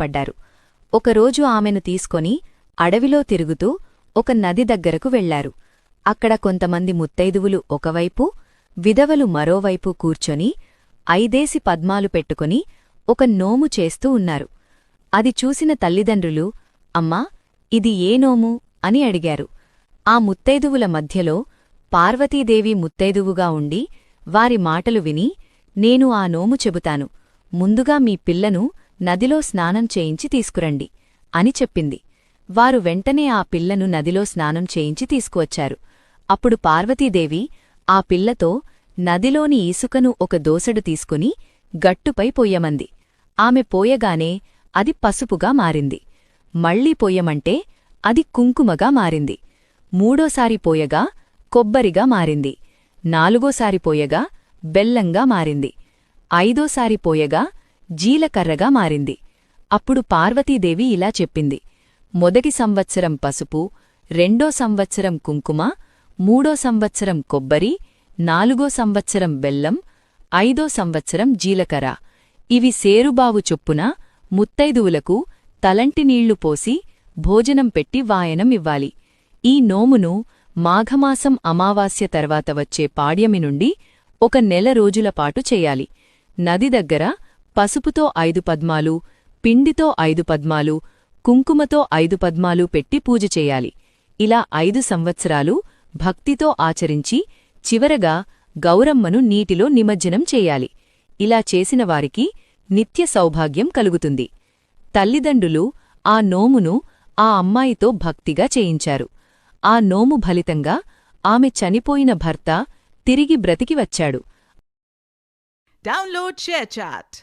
ఏర్పడ్డారు. ఒకరోజు ఆమెను తీసుకొని అడవిలో తిరుగుతూ ఒక నది దగ్గరకు వెళ్లారు. అక్కడ కొంతమంది ముత్తైదువులు ఒకవైపు, విధవలు మరోవైపు కూర్చొని 5 పద్మాలు పెట్టుకుని ఒక నోము చేస్తూ ఉన్నారు. అది చూసిన తల్లిదండ్రులు, అమ్మా, ఇది ఏ నోము అని అడిగారు. ఆ ముత్తైదువుల మధ్యలో పార్వతీదేవి ముత్తైదువుగా ఉండి వారి మాటలు విని, నేను ఆ నోము చెబుతాను, ముందుగా మీ పిల్లను నదిలో స్నానం చేయించి తీసుకురండి అని చెప్పింది. వారు వెంటనే ఆ పిల్లను నదిలో స్నానం చేయించి తీసుకువచ్చారు. అప్పుడు పార్వతీదేవి ఆ పిల్లతో నదిలోని ఇసుకను ఒక దోసెడు తీసుకుని గట్టుపై పొయ్యమంది. ఆమె పోయగానే అది పసుపుగా మారింది. మళ్లీ పొయ్యమంటే అది కుంకుమగా మారింది. మూడోసారి పోయగా కొబ్బరిగా మారింది. నాలుగోసారి పోయగా బెల్లంగా మారింది. ఐదోసారి పోయగా జీలకర్రగా మారింది. అప్పుడు పార్వతీదేవి ఇలా చెప్పింది, మొదటి సంవత్సరం పసుపు, రెండో సంవత్సరం కుంకుమ, మూడో సంవత్సరం కొబ్బరి, నాలుగో సంవత్సరం బెల్లం, ఐదో సంవత్సరం జీలకర్ర. ఇవి సేరుబావు చొప్పున ముత్తైదువులకు తలంటి నీళ్లు పోసి భోజనం పెట్టి వాయనం ఇవ్వాలి. ఈ నోమును మాఘమాసం అమావాస్య తర్వాత వచ్చే పాడ్యమి నుండి 1 నెల రోజులపాటు చెయ్యాలి. నది దగ్గర పసుపుతో 5 పద్మాలు, పిండితో 5 పద్మాలు, కుంకుమతో 5 పద్మాలు పెట్టి పూజ చెయ్యాలి. ఇలా 5 సంవత్సరాలు భక్తితో ఆచరించి చివరగా గౌరమ్మను నీటిలో నిమజ్జనం చెయ్యాలి. ఇలా చేసిన వారికి నిత్య సౌభాగ్యం కలుగుతుంది. తల్లిదండ్రులు ఆ నోమును ఆ అమ్మాయితో భక్తిగా చేయించారు. ఆ నోము ఫలితంగా ఆమె చనిపోయిన భర్త తిరిగి బ్రతికి వచ్చాడు. Download ShareChat.